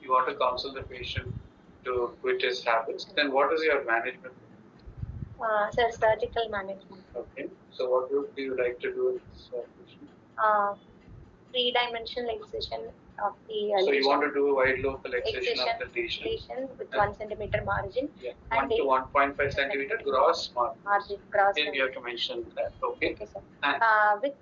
you want to counsel the patient to quit his habits, then what is your management? Sir, surgical management. Okay. So what would you like to do in this patient? Three-dimensional excision of the So lesion. you want to do a wide local excision of the lesion with 1 centimeter margin. Yeah, 1 to 1.5 centimeter gross margin. Gross Then you have to mention that. Okay. Okay, sir. With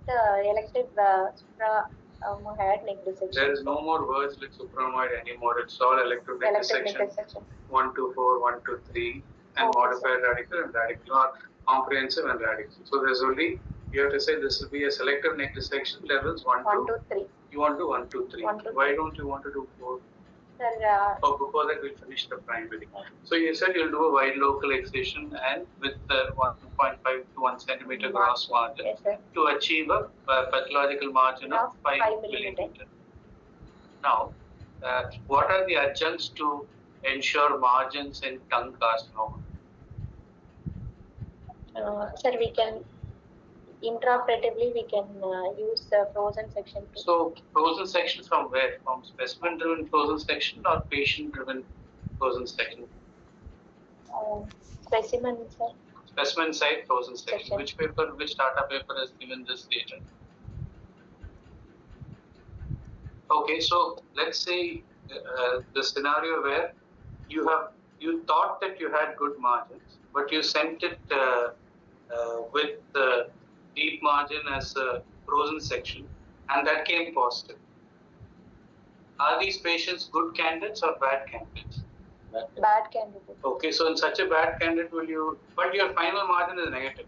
elective supramoid neck dissection. There is no more words like supramoid anymore. It's all elective neck dissection. 1 to 4, 1 to 3, and modified radical and radical, or comprehensive and radical. So there's only, you have to say this will be a selective neck dissection levels 1 to 3. You want to 1 to 3. Why don't you want to do 4? Sir, before that we'll finish the primary. So you said you'll do a wide local excision and with 1.5 to 1 centimeter gross margin to achieve a pathological margin of 5 millimeter. Now, what are the adjuncts to ensure margins in tongue carcinoma? Sir, we can intraoperatively we can use frozen section. So frozen section from where? From specimen driven frozen section or patient driven frozen section? Specimen, sir. Specimen side frozen section. Which paper, which data paper has given this data? Okay, so let's say the scenario where you thought that you had good margins, but you sent it with the deep margin as a frozen section, and that came positive. Are these patients good candidates or bad candidates? Bad candidate. Okay, so in such a bad candidate, but your final margin is negative.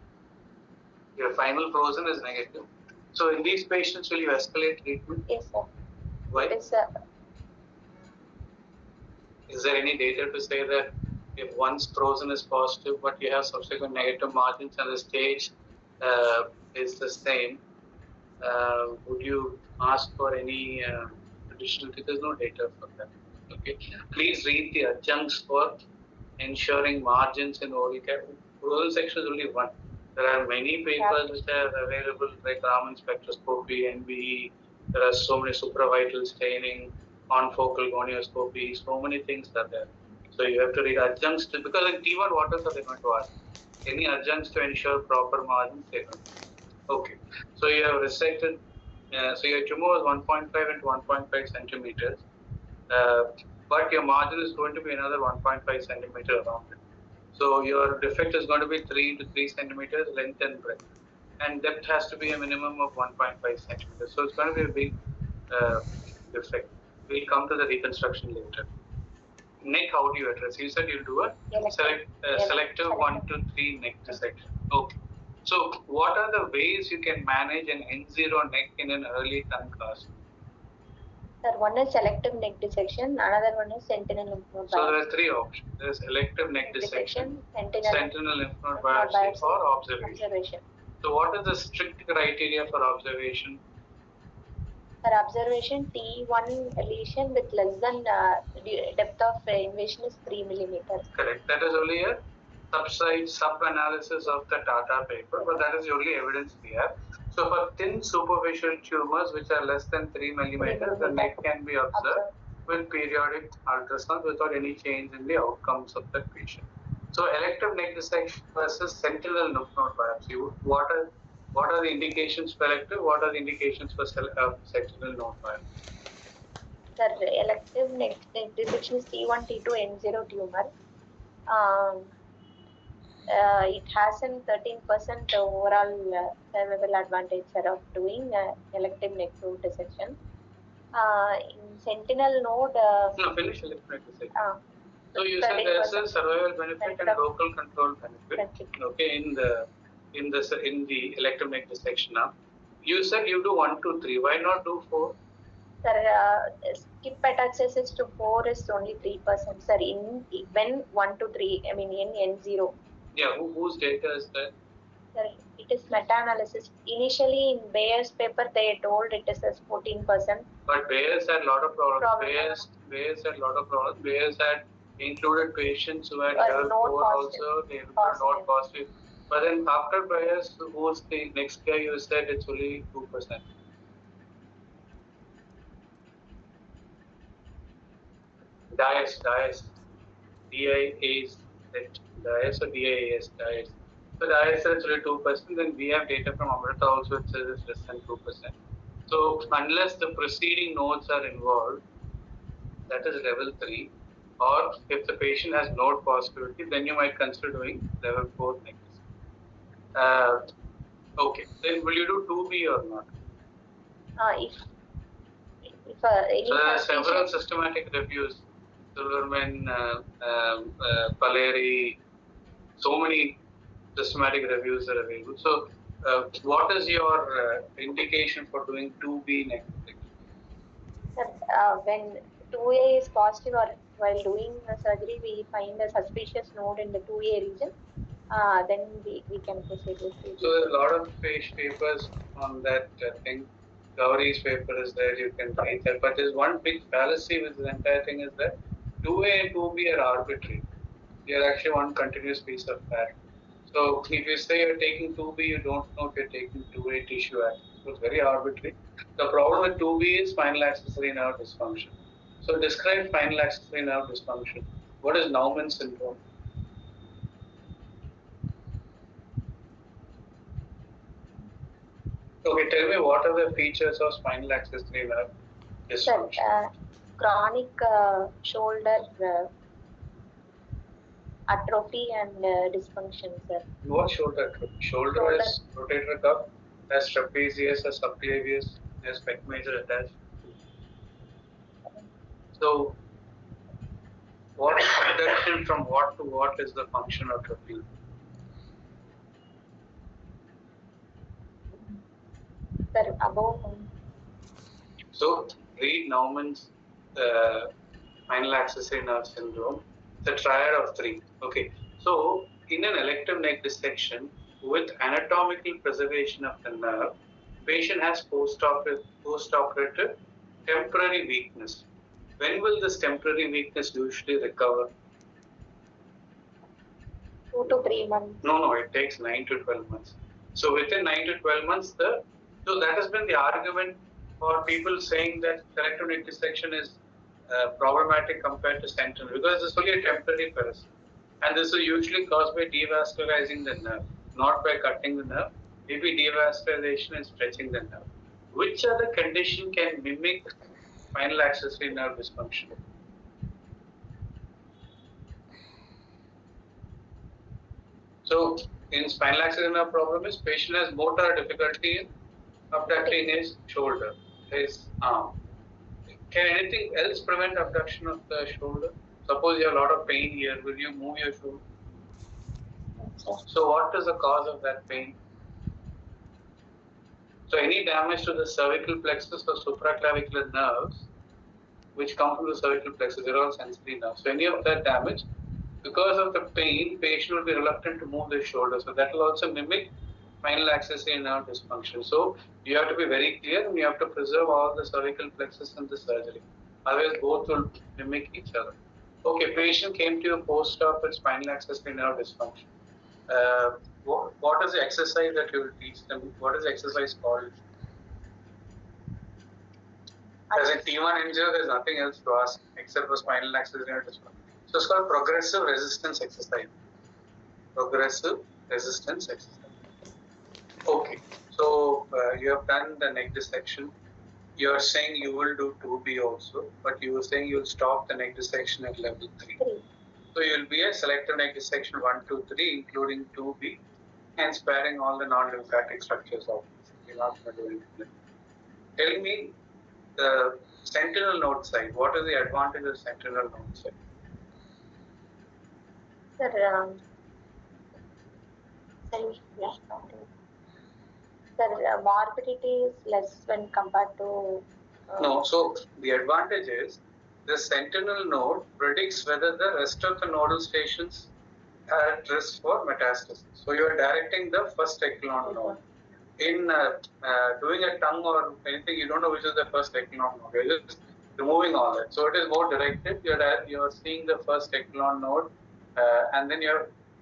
Your final frozen is negative. So in these patients, will you escalate treatment? Yes, sir. Why? Yes, sir. Is there any data to say that if once frozen is positive, but you have subsequent negative margins and the stage is the same, would you ask for any additional? There's no data for that. Okay. Please read the adjuncts for ensuring margins in oral care. Frozen section is only one. There are many papers which are available, like Raman spectroscopy, NBE. There are so many supravital staining, confocal gonioscopy, so many things are there. So you have to read adjuncts because in T1, what else are they going to ask? Any adjuncts to ensure proper margins? Okay. So you have resected, so your tumor was 1.5 into 1.5 centimeters, but your margin is going to be another 1.5 centimeter around it. So your defect is going to be 3 to 3 centimeters length and breadth, and depth has to be a minimum of 1.5 centimeters. So it's going to be a big defect. We'll come to the reconstruction later. Neck, how do you address? You said you'll do a selective 1 to 3 neck dissection. Okay. So what are the ways you can manage an N0 neck in an early tongue carcinoma? Sir, one is selective neck dissection, another one is sentinel lymph node biopsy. So there are three options. There is elective neck dissection, sentinel lymph node biopsy, or observation. So what is the strict criteria for observation? For observation, T1 lesion with less than depth of invasion is 3 millimeters. Correct. That is only a sub-analysis of the Tata paper, but that is the only evidence we have. So for thin superficial tumors which are less than 3 millimeters, the neck can be observed with periodic ultrasound without any change in the outcomes of that patient. So elective neck dissection versus sentinel lymph node biopsy. What are the indications for elective? What are the indications for sentinel node biopsy? Sir, elective neck dissection is T1, T2, N0 tumor. It has a 13% overall survival advantage of doing elective neck node dissection. In sentinel node. No, finish elective neck dissection. So you said there's a survival benefit and local control benefit. Okay, in the elective neck dissection now. You said you do 1 to 3. Why not do 4? Sir, skip metastasis to 4 is only 3%. Sir, when 1 to 3, I mean in N0. Yeah, whose data is that? Sir, it is meta-analysis. Initially in Bayer's paper, they told it is as 14%. But Bayer's had a lot of problems. Bayer's had a lot of problems. Bayer's had included patients who had level 4 also. They were not positive. But then after Bayer's, who's the next guy you said it's only 2%. DIAS. DIAS. DIAS or DIAS? DIAS. So DIAS is only 2%. Then we have data from Amrita also, it says it's less than 2%. So unless the preceding nodes are involved, that is level 3. Or if the patient has node positivity, then you might consider doing level 4 next. Okay. Then will you do 2B or not? If any so there are several suspicion, systematic reviews, Silverman, Paleri, so many systematic reviews are available. So, what is your indication for doing 2B next? when 2A is positive or while doing the surgery, we find a suspicious node in the 2A region, then we can proceed with 2B. So, there are a lot of papers on that thing. Gowry's paper is there, you can read that. But there's one big fallacy with this entire thing is that 2A and 2B are arbitrary. They are actually one continuous piece of fat. So if you say you're taking 2B, you don't know if you're taking 2A tissue action. So it's very arbitrary. The problem with 2B is spinal accessory nerve dysfunction. So describe spinal accessory nerve dysfunction. What is Naumann syndrome? Okay, tell me what are the features of spinal accessory nerve dysfunction? Sir, chronic shoulder atrophy and dysfunction, sir. What shoulder atrophy? Shoulder is rotator cuff, has trapezius or subclavius, has pec major attached. So, what abduction from what to what is the function of trapezius? Sir, above. So, read Naumann's spinal accessory nerve syndrome. It's a triad of 3. Okay. So, in an elective neck dissection with anatomical preservation of the nerve, patient has post-operative temporary weakness. When will this temporary weakness usually recover? 2 to 3 months. No, it takes 9 to 12 months. So within 9 to 12 months, so that has been the argument for people saying that selective neck dissection is problematic compared to sentinel because it's only a temporary paralysis. And this is usually caused by devascularizing the nerve, not by cutting the nerve. Maybe devascularization and stretching the nerve. Which other condition can mimic spinal accessory nerve dysfunction? So, in spinal accessory nerve problem is patient has motor difficulty in abducting his shoulder, his arm. Can anything else prevent abduction of the shoulder? Suppose you have a lot of pain here, will you move your shoulder? So, what is the cause of that pain? So, any damage to the cervical plexus or supraclavicular nerves, which come from the cervical plexus, they're all sensory nerves. So, any of that damage, because of the pain, patient will be reluctant to move their shoulder. So, that will also mimic spinal accessory nerve dysfunction. So, you have to be very clear and you have to preserve all the cervical plexus in the surgery. Otherwise, both will mimic each other. Okay, patient came to you post-op with spinal accessory nerve dysfunction. What is the exercise that you will teach them? What is the exercise called? As in T1 angio, there's nothing else to ask except for spinal accessory nerve dysfunction. So it's called progressive resistance exercise. Progressive resistance exercise. Okay, so you have done the neck dissection. You are saying you will do 2B also, but you were saying you will stop the neck dissection at level 3. So you will be a selective neck dissection 1, 2, 3, including 2B, and sparing all the non-lymphatic structures of you're not going to do anything. Tell me the sentinel node side. What is the advantage of sentinel node side? Sir, morbidity is less when compared to. No, so the advantage is the sentinel node predicts whether the rest of the nodal stations are at risk for metastasis. So you are directing the first echelon node. In doing a tongue or anything, you don't know which is the first echelon node. You're just removing all that. So it is more directed. You're seeing the first echelon node, and then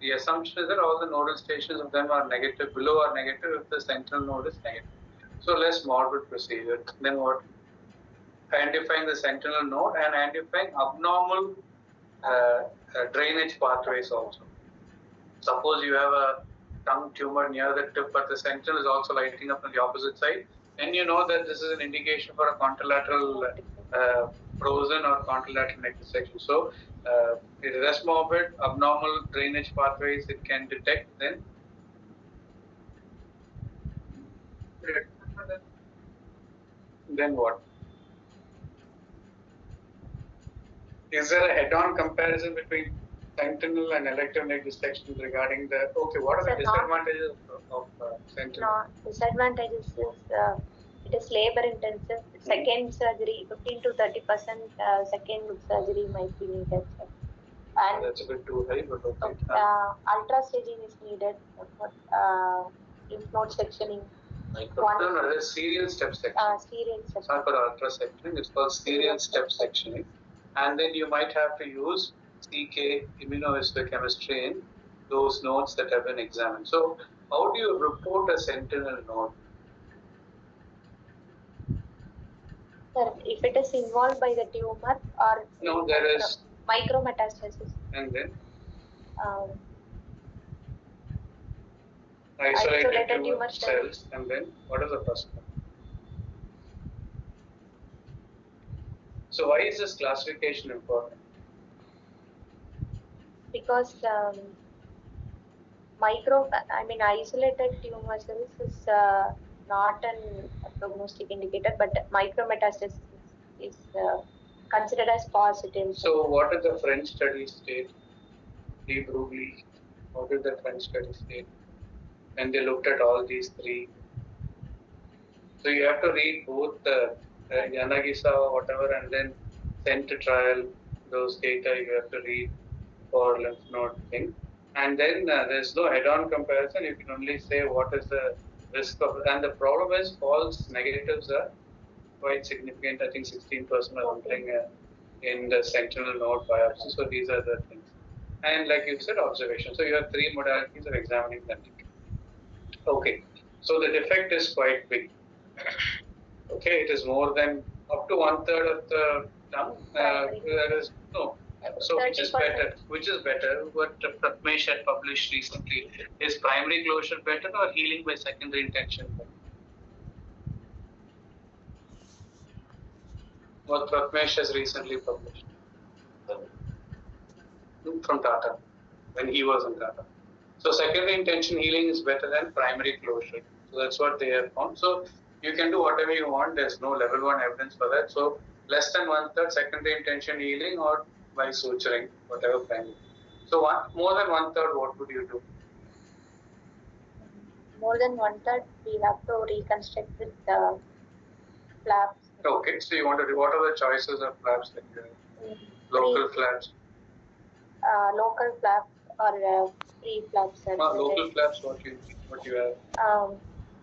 the assumption is that all the nodal stations of them are negative, below are negative if the sentinel node is negative. So less morbid procedure. Then what? identifying the sentinel node and identifying abnormal drainage pathways also. Suppose you have a tongue tumor near the tip, but the sentinel is also lighting up on the opposite side, then you know that this is an indication for a contralateral frozen or contralateral neck dissection. So, it is less morbid, abnormal drainage pathways it can detect. Then what? Is there a head-on comparison between sentinel and elective neck dissection regarding the, okay, what are the disadvantages of sentinel? No, disadvantages is it is labor intensive. Second surgery, 15 to 30% second surgery might be needed. And that's a bit too high, but okay. Ultra staging is needed for lymph node sectioning. No, there's serial step sectioning. Serial sectioning. It's not called ultra sectioning, it's called serial step sectioning. And then you might have to use CK immunohistochemistry in those nodes that have been examined. So, how do you report a sentinel node? Sir, if it is involved by the tumor or no, there is micrometastasis. And then isolated tumor cells. And then what is the first one? So why is this classification important? Because isolated tumor cells is not a prognostic indicator, but micrometastasis is considered as positive. So what did the French study state? De Broglie, what did the French study state? And they looked at all these three. So you have to read both the Yanagisa or whatever, and then send to trial those data you have to read for lymph node thing. And then there's no head-on comparison. You can only say what is the risk of, and the problem is false negatives are quite significant. I think 16% or something in the sentinel node biopsy. So these are the things. And like you said, observation. So you have three modalities of examining the neck. Okay. So the defect is quite big. Okay, it is more than up to 1/3 of the tongue. There is no. So which is better? Which is better? What Pratmesh had published recently, is primary closure better or healing by secondary intention better? What Pratmesh has recently published from Tata when he was in Tata. So secondary intention healing is better than primary closure. So that's what they have found. So you can do whatever you want. There's no level 1 evidence for that. So less than 1/3 secondary intention healing or by suturing, whatever primary. So more than 1/3, what would you do? More than 1/3, we have to reconstruct with the flaps. Okay, so you want to do, what are the choices of flaps that you have? Local flaps? Local flaps or free flaps. Local flaps, what you have?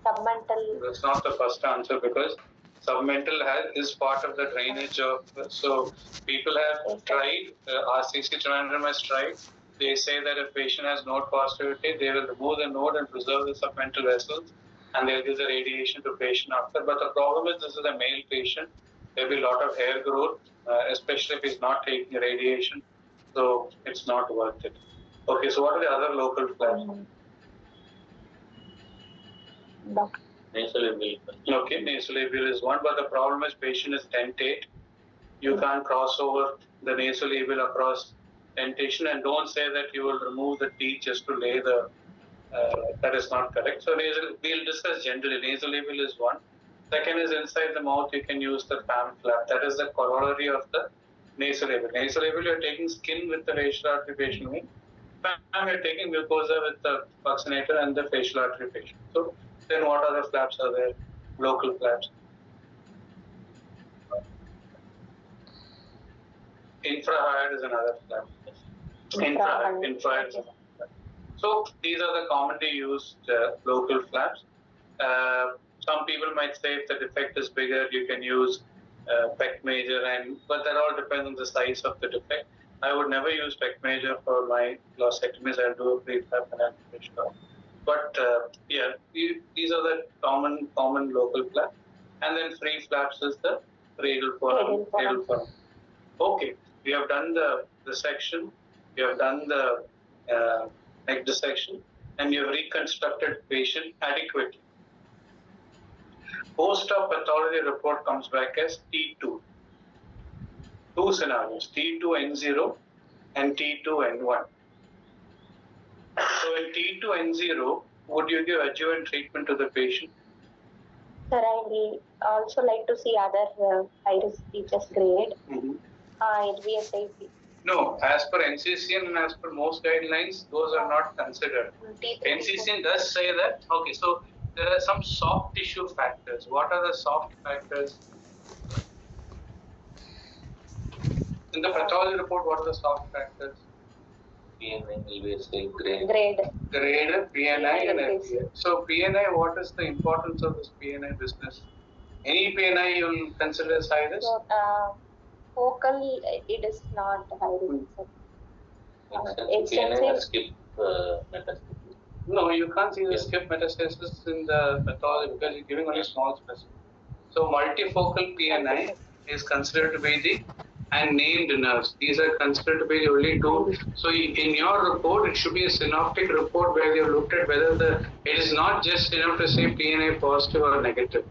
Submental. That's not the first answer, because submental is part of the drainage of, so people have tried, RCC Trivandrum has tried. They say that if patient has node positivity, they will remove the node and preserve the submental vessels, and they'll give the radiation to patient after. But the problem is, this is a male patient. There'll be a lot of hair growth, especially if he's not taking radiation. So it's not worth it. Okay, so what are the other local flaps? Nasolabial. Okay, nasolabial is one, but the problem is patient is dentate. You can't cross over the nasolabial across dentation, and don't say that you will remove the teeth just to lay the, that is not correct. So we'll discuss generally. Nasolabial is one. Second is inside the mouth, you can use the PAM flap. That is the corollary of the nasolabial. Nasolabial, you're taking skin with the facial artery patient wing. PAM, you're taking mucosa with the vaccinator and the facial artery patient. So then what other flaps are there? Local flaps. Infrared is another flap. Infrared is another flap. So these are the commonly used local flaps. Some people might say if the defect is bigger, you can use pec major, but that all depends on the size of the defect. I would never use pec major for my glossectomies. I'll do a pre-flap and I'll finish it off. But these are the common local flaps. And then free flaps is the Cradle forum. Okay, we have done the dissection, we have done the neck dissection, and you have reconstructed patient adequately. Post-op pathology report comes back as T2. Two scenarios, T2N0 and T2N1. So in T2N0, would you give adjuvant treatment to the patient? Sir, I will also like to see other high-risk features grade. It be a safety. No, as per NCCN and as per most guidelines, those are not considered. NCCN does say that. Okay, so there are some soft tissue factors. What are the soft factors? In the pathology report, what are the soft factors? PNI will be a grade. PNI and LPA. So PNI, what is the importance of this PNI business? Any PNI you will consider as high risk? So, focal, it is not high risk. Extensive. Skip metastasis. No, you can't see the skip metastasis in the pathology because you're giving only small specimen. So multifocal PNI is considered to be the and named nerves. These are considered to be the only two. So in your report, it should be a synoptic report where you have looked at whether it is not just enough to say PNA positive or negative.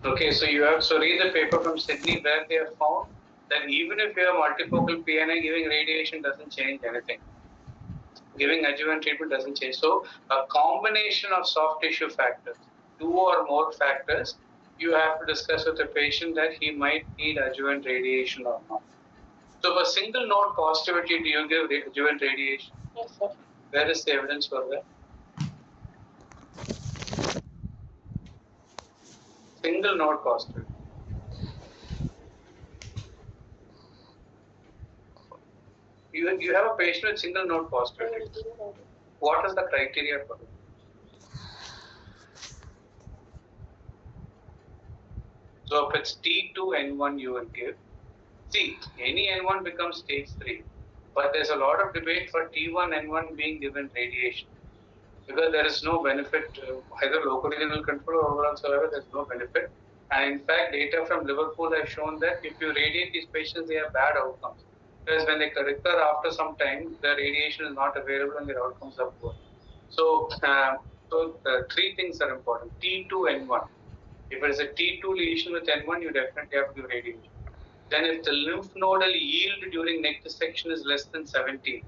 Okay, so you have to read the paper from Sydney where they have found that even if you have multifocal PNA, giving radiation doesn't change anything. Giving adjuvant treatment doesn't change. So a combination of soft tissue factors, two or more factors, you have to discuss with the patient that he might need adjuvant radiation or not. So for single node positivity, do you give adjuvant radiation? Yes, sir. Where is the evidence for that? Single node positivity. You have a patient with single node positivity. What is the criteria for it? So if it's T2N1 you will give. See, any N1 becomes stage 3. But there's a lot of debate for T1N1 being given radiation. Because there is no benefit, either local renal control or overall survival, there's no benefit. And in fact, data from Liverpool have shown that if you radiate these patients, they have bad outcomes. Because when they recur after some time, the radiation is not available and their outcomes are poor. So, three things are important. T2N1. If it is a T2 lesion with N1, you definitely have to give radiation. Then if the lymph nodal yield during neck dissection is less than 17,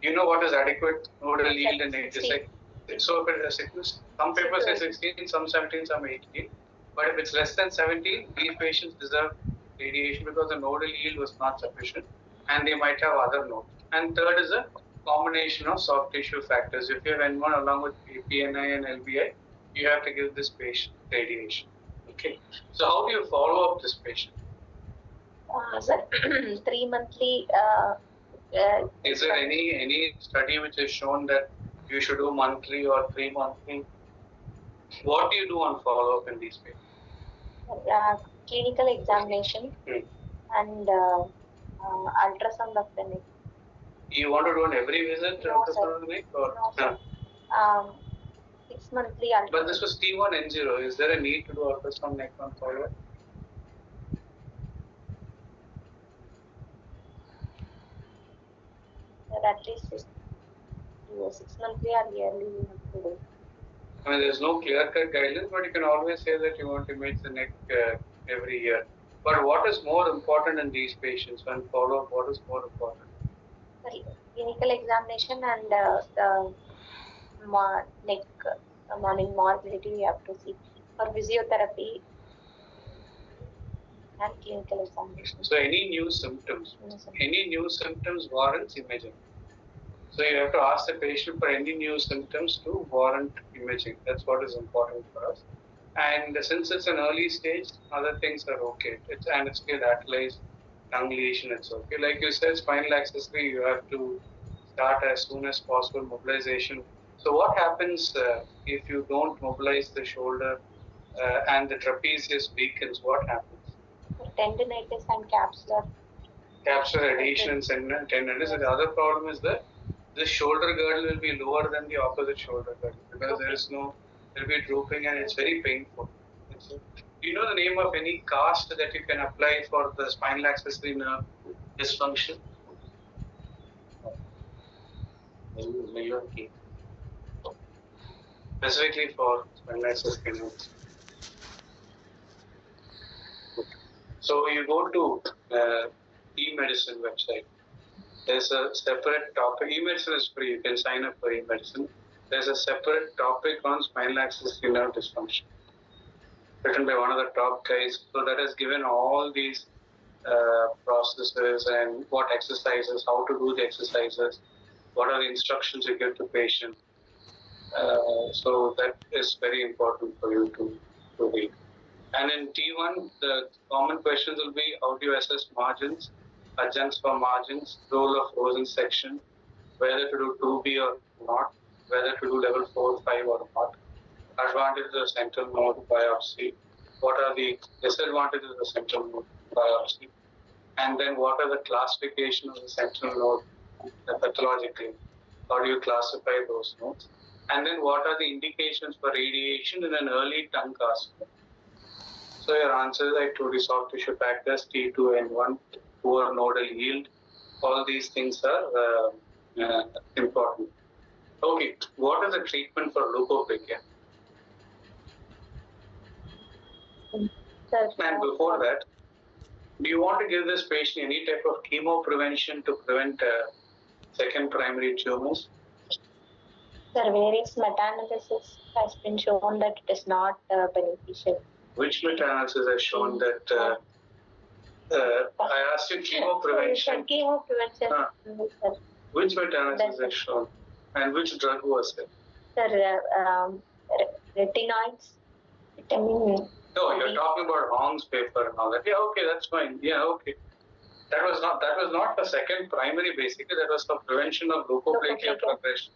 you know what is adequate nodal yield in neck dissection? So if it is, some papers say 16, some 17, some 18. But if it's less than 17, these patients deserve radiation because the nodal yield was not sufficient and they might have other nodes. And third is a combination of soft tissue factors. If you have N1 along with PNI and LBI, you have to give this patient radiation. Okay. So how do you follow up this patient? 3 monthly. Is there any study which has shown that you should do monthly or 3 monthly? What do you do on follow up in these patients? Clinical examination and ultrasound of the neck. You want to do on every visit ultrasound of the neck? Or? No, 6 monthly ultrasound. But this was T1N0. Is there a need to do ultrasound neck on follow up? At least 6 monthly or yearly you have to do. I mean, there's no clear-cut guidelines, but you can always say that you want to image the neck every year. But what is more important in these patients when follow-up? What is more important? Clinical examination and the neck morning morbidity we have to see for physiotherapy and clinical examination. So any new symptoms warrants imaging. So you have to ask the patient for any new symptoms to warrant imaging. That's what is important for us. And since it's an early stage, other things are okay. It's still atalized lung lesion, it's okay. Like you said, spinal accessory, you have to start as soon as possible, mobilization. So what happens if you don't mobilize the shoulder and the trapezius weakens? What happens? Tendinitis and capsular adhesions and tendinitis. The other problem is that the shoulder girdle will be lower than the opposite shoulder girdle because there will be drooping and it's very painful. Do you know the name of any cast that you can apply for the spinal accessory nerve dysfunction? Specifically for spinal accessory nerves. So you go to e-medicine website. There's a separate topic. E-medicine is free. You can sign up for e-medicine. There's a separate topic on spinal accessory nerve dysfunction, written by one of the top guys. So that has given all these processes and what exercises, how to do the exercises, what are the instructions you give to patient. So that is very important for you to read. And in T1, the common questions will be how do you assess margins, adjuncts for margins, role of frozen section, whether to do 2B or not, whether to do level 4, 5 or not, advantages of central node biopsy, what are the disadvantages of the central node biopsy, and then what are the classification of the central node pathologically, how do you classify those nodes, and then what are the indications for radiation in an early tongue carcinoma. So your answers, I told you, soft tissue factors, T2N1, poor nodal yield, all these things are important. Okay, what is the treatment for leukoplakia? And before that, do you want to give this patient any type of chemo prevention to prevent second primary tumors? Sir, various meta-analysis has been shown that it is not beneficial. Which meta-analysis has shown that? I asked you chemo prevention. Chemo prevention. Which meta-analysis has shown? And which drug was it? Sir, retinoids, vitamin. No, you're talking about Hong's paper and all that. Yeah, okay, that's fine. Yeah, okay. That was not for second primary basically. That was for prevention of leukoplakia progression.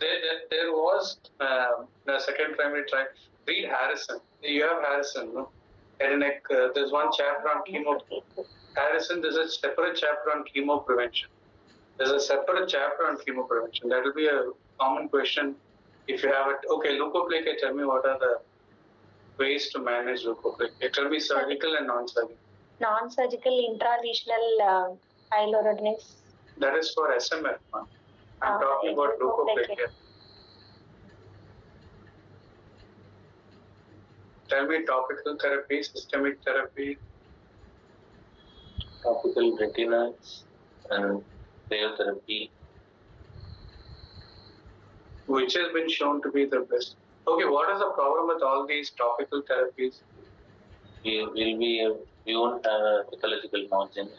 There was the second primary trial. Read Harrison. You have Harrison, no? Head and neck. There's one chapter on chemo. Harrison. There's a separate chapter on chemo prevention. There's a separate chapter on chemo prevention. That will be a common question if you have it. Okay, leukoplakia. Tell me what are the ways to manage leukoplakia? Tell me surgical and non-surgical. Non-surgical intralesional hyaluronidase. That is for SMF. I'm talking about leukoplakia. Tell me topical therapy, systemic therapy. Topical retinoids and radiotherapy. Which has been shown to be the best. Okay, what is the problem with all these topical therapies? We won't have a pathological margin.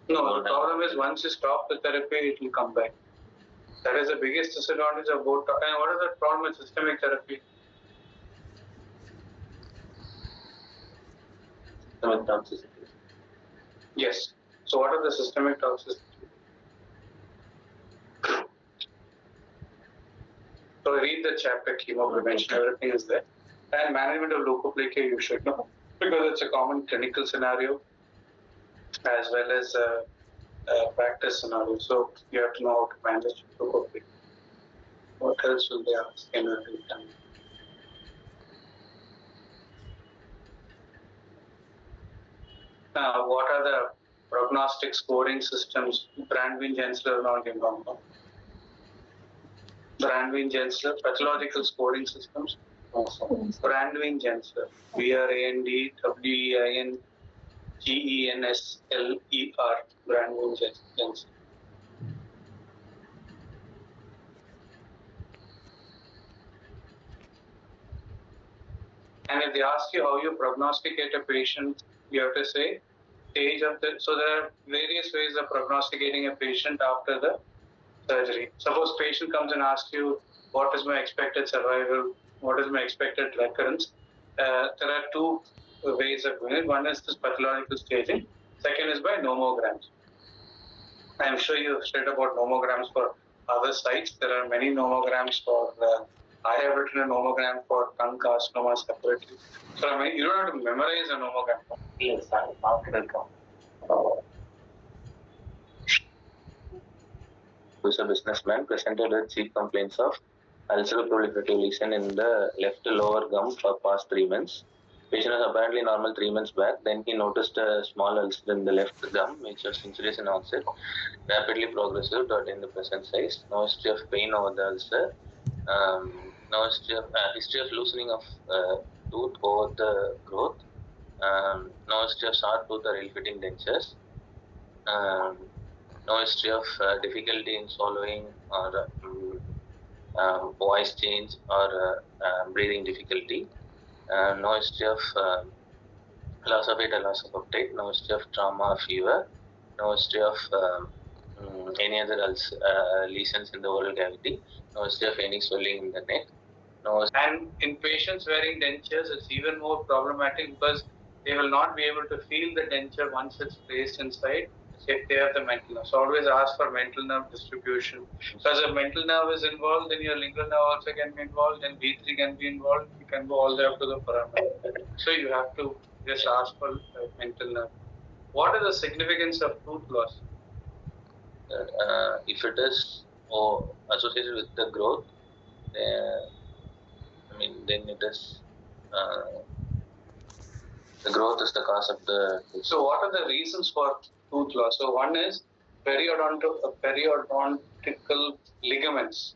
No, the problem is once you stop the therapy, it will come back. That is the biggest disadvantage of both. And what is the problem with systemic therapy? Systemic toxicity. Yes. So what are the systemic toxicities? So read the chapter chemo prevention, everything is there. And management of leukoplakia you should know because it's a common clinical scenario as well as a practice scenario. So you have to know how to manage leukoplakia. What else will they ask in a time? What are the prognostic scoring systems? Brandwein-Gensler and all you know. Brandwein-Gensler, pathological scoring systems. Brandwein-Gensler, BRANDWEINGENSLER, Brandwein-Gensler. And if they ask you how you prognosticate a patient, you have to say stage of the. So there are various ways of prognosticating a patient after the surgery. Suppose patient comes and asks you, what is my expected survival? What is my expected recurrence? There are two ways of doing it. One is this pathological staging. Second is by nomograms. I am sure you have read about nomograms for other sites. There are many nomograms for. I have written a nomogram for tongue carcinoma separately. So I mean, you don't have to memorize a nomogram. Yes, welcome. Who's a businessman presented with chief complaints of ulcer proliferative lesion in the left lower gum for past 3 months. Patient was apparently normal 3 months back. Then he noticed a small ulcer in the left gum, which was insidious in onset, rapidly progressive, in the present size. No history of pain over the ulcer. No history of loosening of tooth over the growth. No history of sharp tooth or ill-fitting dentures. No history of difficulty in swallowing or voice change or breathing difficulty. No history of loss of weight or loss of appetite. No history of trauma or fever. No history of any other lesions in the oral cavity. No history of any swelling in the neck. And in patients wearing dentures, it's even more problematic because they will not be able to feel the denture once it's placed inside if they have the mental nerve. So always ask for mental nerve distribution. So as a mental nerve is involved, then your lingual nerve also can be involved, then B3 can be involved. You can go all the way up to the foramen. So you have to just ask for mental nerve. What is the significance of tooth loss? If it is associated with the growth, then it is the growth is the cause of the tooth. So what are the reasons for tooth loss? So one is periodontical ligaments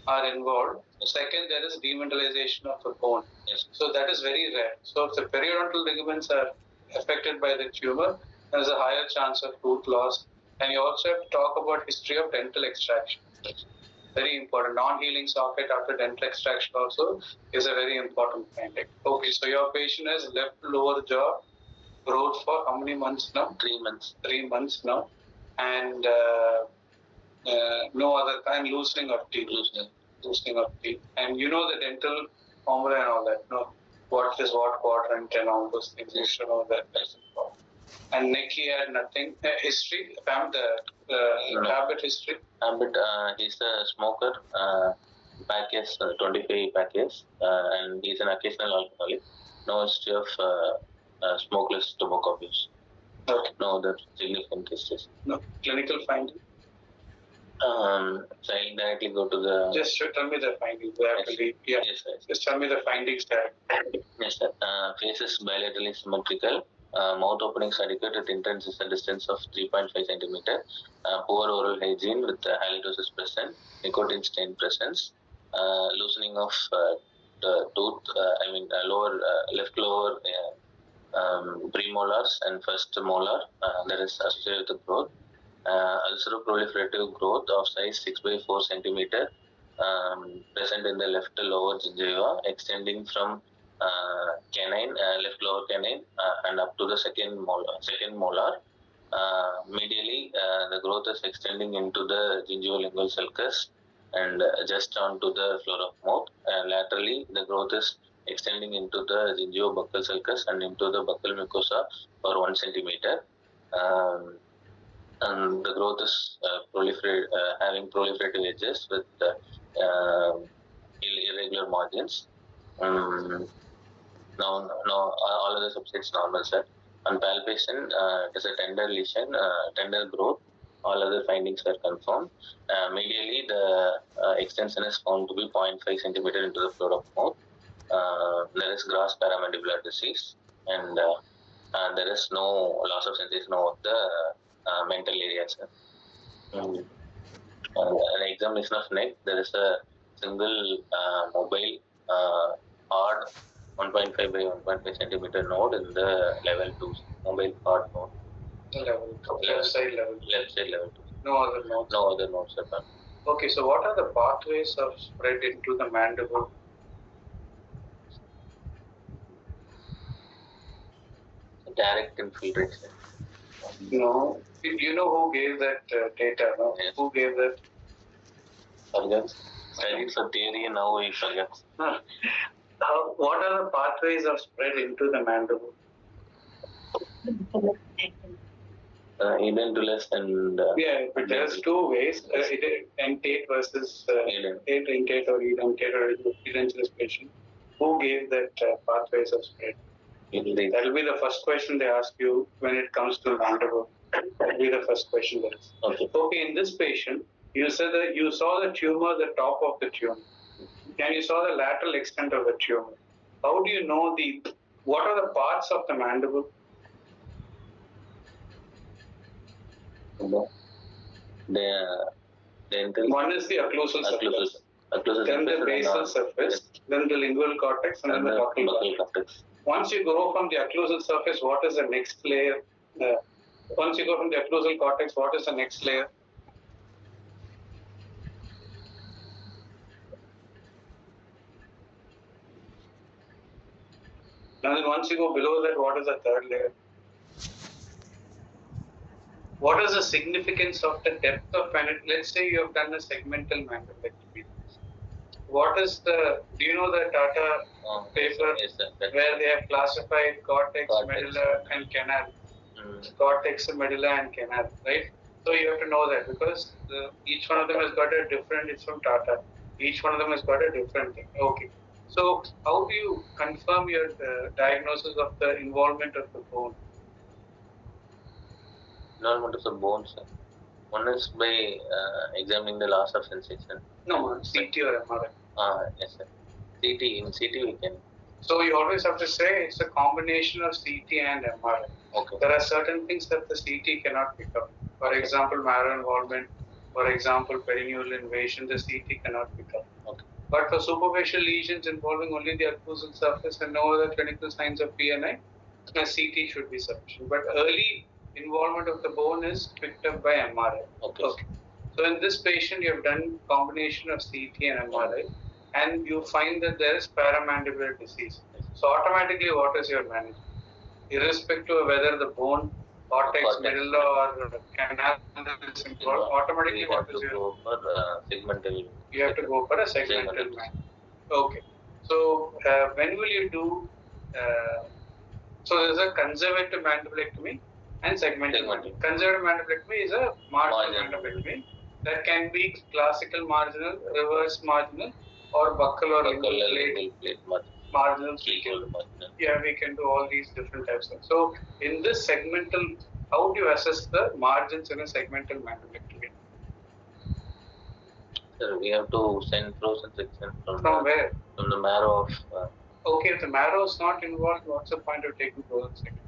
are involved. Second, there is demineralization of the bone. Yes. So that is very rare. So if the periodontal ligaments are affected by the tumor, there is a higher chance of tooth loss. And you also have to talk about history of dental extraction. Yes. Very important. Non-healing socket after dental extraction also is a very important finding. Okay, so your patient has left lower jaw growth for how many months now? 3 months. 3 months now. And no other kind, loosening of teeth. Loosening of teeth. And you know the dental formula and all that, no? What is what quadrant and all those things. You should know that. And neck, he had nothing. History, habit history. Habit, he's a smoker, back years, 25 back years, and he's an occasional alcoholic. No history of smokeless tobacco abuse. Okay. No other significant cases. No clinical finding. So I'll directly go to the. Just tell me the findings. Actually, yeah. Yes, sir. Just tell me the findings directly. Yes, sir. Face is bilaterally symmetrical. Mouth opening is adequate with intrinsic distance of 3.5 centimeter. Poor oral hygiene with halitosis present. Nicotine stain presence. Loosening of the tooth. Lower left lower premolars and first molar. That is associated with the growth. Ulceroproliferative growth of size 6 by 4 centimeter present in the left lower gingiva, extending from canine, left lower canine, and up to the second molar. Medially, the growth is extending into the gingivolingual sulcus and just onto the floor of mouth. Laterally, the growth is extending into the gingivobuccal sulcus and into the buccal mucosa for 1 centimeter. And the growth is having proliferative edges with irregular margins. Now, all other subsets normal, sir. On palpation, it is a tender lesion, tender growth. All other findings are confirmed. Medially, the extension is found to be 0.5 centimeter into the floor of mouth. There is gross paramandibular disease, and there is no loss of sensation of the mental areas. An examination of neck, there is a single mobile hard 1.5 by 1.5 centimeter node in the level 2, mobile hard node. Left side level 2. No other nodes. No other nodes at all. Okay, so what are the pathways of spread into the mandible? Direct infiltration. No. You know who gave that data, no? Yes. Who gave that? Forget. Studied for theory and now we forget. What are the pathways of spread into the mandible? Edentulous and but there's two ways. Entate versus entate or edentate or edentulous patient. Who gave that pathways of spread? That will be the first question they ask you when it comes to mandible. That will be the first question there is. Okay, in this patient, you said that you saw the tumor, the top of the tumor, and you saw the lateral extent of the tumor. How do you know What are the parts of the mandible? One is the occlusal surface, then the basal surface, then the lingual cortex, and then the buccal cortex. Once you go from the occlusal surface, what is the next layer? Once you go from the occlusal cortex, what is the next layer? And then once you go below that, what is the third layer? What is the significance of the depth of penetration? Let's say you have done a segmental mandibulectomy. What is the, do you know the Tata paper where they have classified cortex, medulla and canal? Cortex, medulla and canal, right? So you have to know that because each one of them has got a different, it's from Tata. Each one of them has got a different thing. Okay. So how do you confirm your diagnosis of the involvement of the bone? Involvement of the bones. One is by examining the loss of sensation. No, CT or MRI. Yes, sir. CT, in CT we can. So you always have to say it's a combination of CT and MRI. Okay. There are certain things that the CT cannot pick up. For example, marrow involvement. For example, perineal invasion, the CT cannot pick up. Okay. But for superficial lesions involving only the occlusal surface and no other clinical signs of PNI, a CT should be sufficient. But early involvement of the bone is picked up by MRI. Okay. So in this patient, you have done combination of CT and MRI, and you find that there is paramandibular disease. So automatically, what is your management? Irrespective of whether the bone, cortex, medulla, or canal is involved, automatically what is your? Go for segmental. You have to go for a segmental management. Okay. So when will you do? So there's a conservative mandibulectomy and segmental mandibulectomy. Conservative mandibulectomy is a marginal mandibulectomy that can be classical marginal, reverse marginal, or buccal or lingual plate marginal. Yeah, we can do all these different types of. So in this segmental, how do you assess the margins in a segmental mandibulectomy? Sir, we have to send frozen section from where? From the marrow of. Okay, if the marrow is not involved, what's the point of taking frozen section?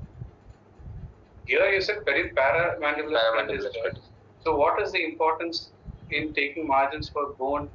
Here you said paramandibular spread. So what is the importance in taking margins for bone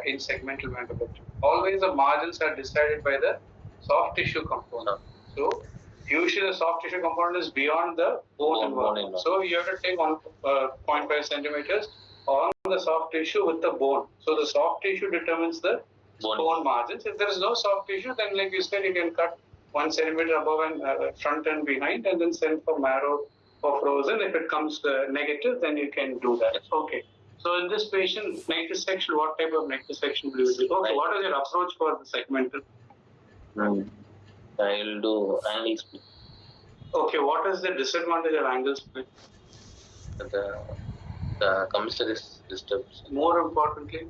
in segmental mandibulectomy? Always the margins are decided by the soft tissue component. So usually the soft tissue component is beyond the bone involvement. So you have to take 1.5 centimeters on the soft tissue with the bone. So the soft tissue determines the bone margins. If there is no soft tissue, then like you said, you can cut 1 centimeter above and front and behind, and then send for marrow for frozen. If it comes negative, then you can do that. Okay. So in this patient, neck dissection, what type of neck dissection will you do? Okay. What is your approach for the segmental? I will do angle split. Okay. What is the disadvantage of angle split? The commissary is disturbed. More importantly,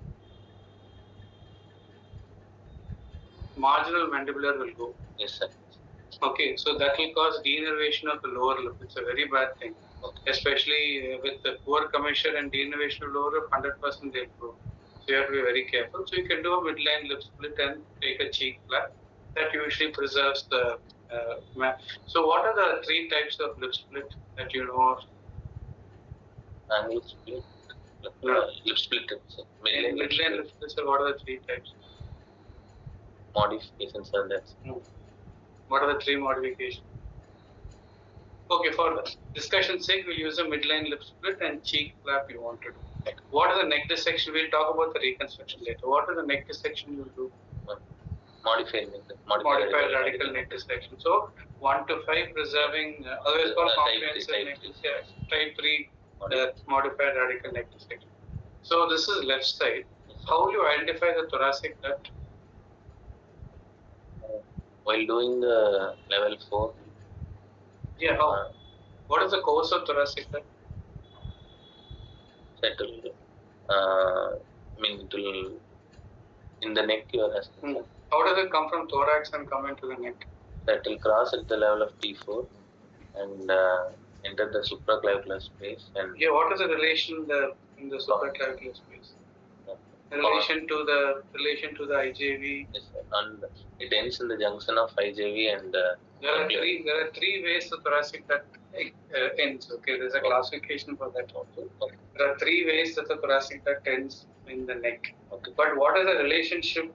marginal mandibular will go. Yes, sir. Okay, so that will cause denervation of the lower lip. It's a very bad thing. Okay. Especially with the poor commissure and denervation of lower lip, 100% they'll grow. So you have to be very careful. So you can do a midline lip split and take a cheek flap. That usually preserves the. So what are the 3 types of lip split that you know of? Angle split. Lip split. Midline lip split. So what are the 3 types? Modifications are that. What are the 3 modifications? Okay, for discussion's sake, we'll use a midline lip split and cheek flap you want to do. What is the neck dissection? We'll talk about the reconstruction later. What is the neck dissection you'll do? Modified radical neck dissection. So 1 to 5 preserving, otherwise called comprehensive neck dissection. Type 3 modified radical neck dissection. So this is left side. How will you identify the thoracic duct? While doing the level 4. Yeah, how? What is the course of thoracic duct? Settle. It will in the neck you are asking. How does it come from thorax and come into the neck? That will cross at the level of T4 and enter the supraclavicular space. And yeah, what is the relation in the supraclavicular space? In relation to the IJV. Yes, sir. And it ends in the junction of IJV and. There are three ways the thoracic duct ends. Okay, there's a classification for that also. Okay. There are three ways that the thoracic duct ends in the neck. Okay. But what is the relationship?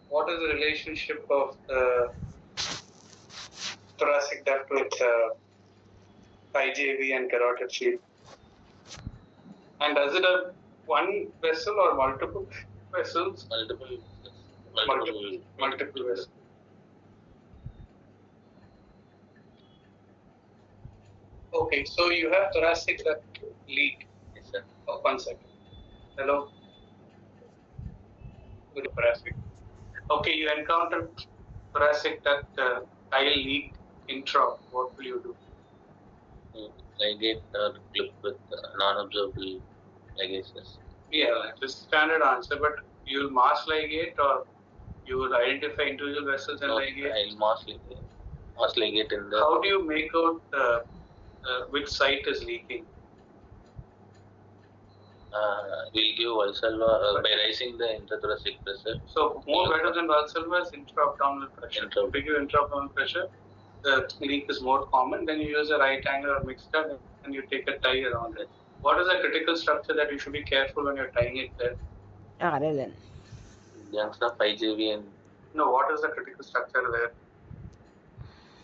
What is the relationship of the thoracic duct with IJV and carotid sheath? And does it have one vessel or multiple vessels? Multiple vessels. Okay, so you have thoracic duct leak. Yes, sir. Oh, 1 second. Hello. Good thoracic. Okay, you encountered thoracic duct tile leak intra. What will you do? Ligate or clip with non-absorbable ligases. Yeah, it is standard answer, but you will mass ligate or you will identify individual vessels and ligate? I'll mass ligate in the. How do you make out which site is leaking? We'll give Valsalva by raising the intrathoracic pressure. So more better than Valsalva is intra-abdominal pressure. If you give intra-abdominal pressure, the leak is more common. Then you use a right angle or mixture and you take a tie around it. What is the critical structure that you should be careful when you're tying it there? RLN. Junction of IJV and. No, what is the critical structure there?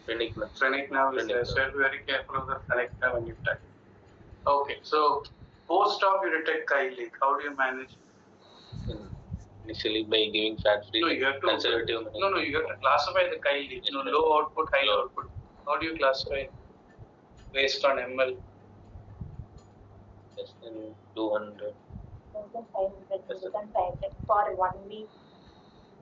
Phrenic nerve. Phrenic nerve is there. So you have to be very careful of the phrenic nerve when you tie. Okay, so post-op you detect chyle leak. How do you manage? Initially by giving fat-free. No, you have to. Conservative. No, you have to classify the chyle leak. Yes, Low output, high output. How do you classify based on ml? Less than 200. 1,500 for 1 week.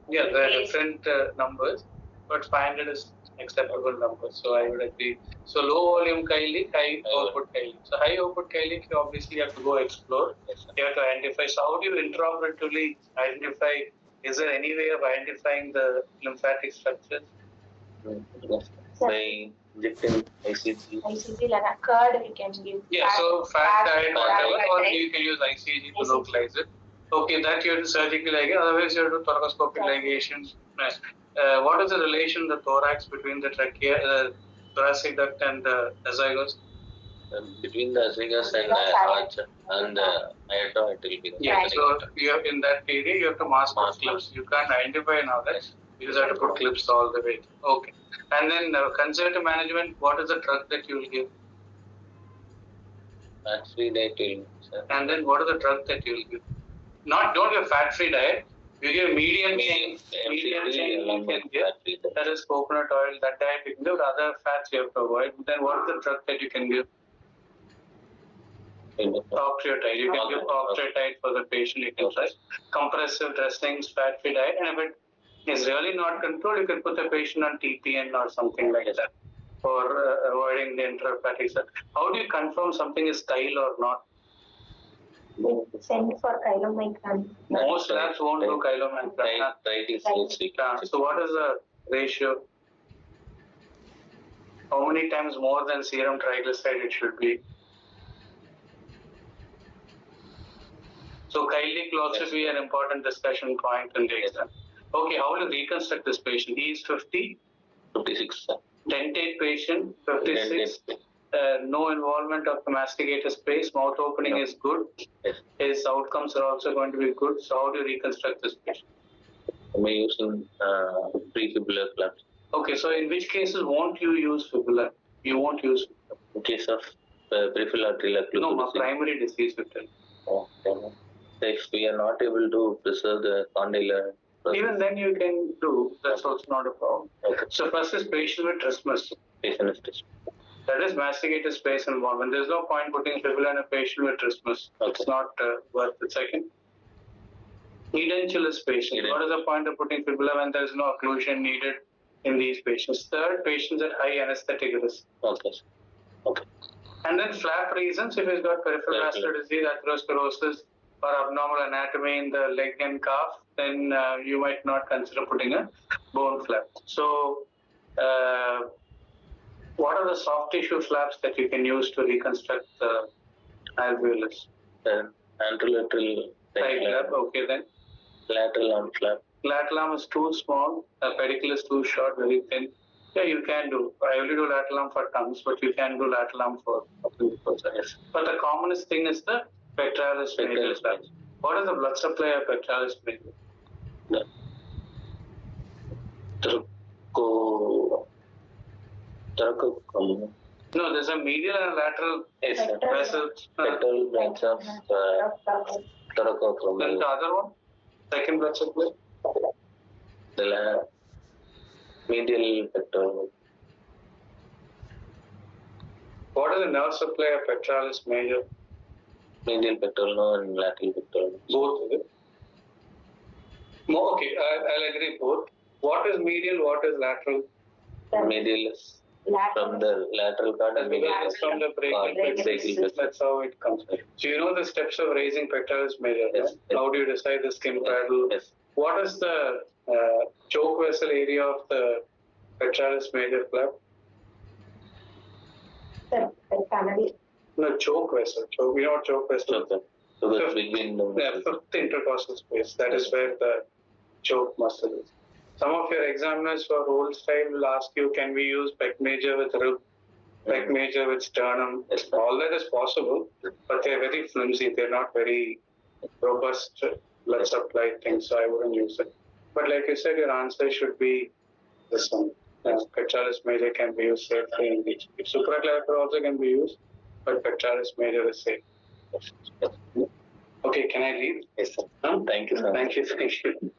Yeah, there are different numbers, but 500 is acceptable number. So I would agree. So low volume chyle leak, high output chyle leak. So high output chyle leak, you obviously have to go explore. Yes, sir. You have to identify. So how do you intraoperatively identify? Is there any way of identifying the lymphatic structures? Yes. By injecting ICG. ICG like a curd we can give. Yeah, so fat diet, whatever, or diet. you can use ICG to localize it. Okay, that you have to surgically ligate, otherwise you have to thoracoscopic ligation. What is the relation in the thorax between the trachea, thoracic duct and the azygos? Between the azygos and arch and the aorta, it will be. Yeah, so you have, in that area you have to mask clips. You can't identify now that. You just have to put clips all the way. Okay. And then conservative management, what is the drug that you will give? Fat-free diet will. And then what is the drug that you will give? Don't give fat-free diet. You give medium chain you can give. That is coconut oil. That diet you can give. Other fats you have to avoid. Then what is the drug that you can give? Octreotide. You can give octreotide for the patient. You can try compressive dressings, fat-free diet, and if it is really not controlled, you can put the patient on TPN or something like that for avoiding the intrahepatic. How do you confirm something is chyle or not? Send for chylomicron. Most labs won't do chylomicron. So what is the ratio? How many times more than serum triglyceride it should be? So chyle leak will also be an important discussion point in the exam. Okay, how will you reconstruct this patient? He is 56. Dentate patient, 56. No involvement of the masticator space. Mouth opening is good. Yes. His outcomes are also going to be good. So how do you reconstruct this patient? By using prefibrillar clamps. Okay, so in which cases won't you use fibula? You won't use fibula. In case of peripheral arterial occlusive No, primary disease will tell. Okay. If we are not able to preserve the condylar. Even then you can do. That's also not a problem. Okay. So first is patient with trismus. Patient is trismus. That is masticator space involvement. There's no point putting fibula in a patient with trismus. Okay. It's not worth it. Second, edentulous patient. What is the point of putting fibula when there is no occlusion needed in these patients? Third, patients at high anesthetic risk. Okay. Okay. And then flap reasons, if he's got peripheral vascular disease, atherosclerosis, or abnormal anatomy in the leg and calf, then you might not consider putting a bone flap. So, What are the soft tissue flaps that you can use to reconstruct the alveolus? Anterolateral Side flap, okay then. lateral arm flap. Lateral arm is too small, pedicle is too short, very thin. Yeah, you can do. I only do lateral arm for tongues, but you can do lateral arm for mucosa. Yes. But the commonest thing is the pectoralis major flap. What is the blood supply of pectoralis major? No, there's a medial and lateral vessels. Pectoral branch of thoracochromial. Then the other one, second blood supply. The medial pectoral. What is the nerve supply of pectoralis major? Medial pectoral and lateral pectoral. Both of it. Okay, I'll agree both. What is medial? What is lateral? Medial is from the lateral part and medial is from the brachial. That's how it comes. So you know the steps of raising pectoralis major. Yes. Right? How do you decide the skin paddle? Yes. What is the choke vessel area of the pectoralis major flap? No, choke vessel. We know choke vessel. Okay. So that's between the fifth intercostal space. That is where the choke muscle is. Some of your examiners for old style will ask you, can we use pec major with rib, pec major with sternum? All that is possible, but they're very flimsy. They're not very robust blood supply things, so I wouldn't use it. But like you said, your answer should be this one. Pectoralis major can be used safely in each. Supraclavicular also can be used, but pectoralis major is safe. Okay, can I leave? Yes, sir. Thank you, sir. Thank you.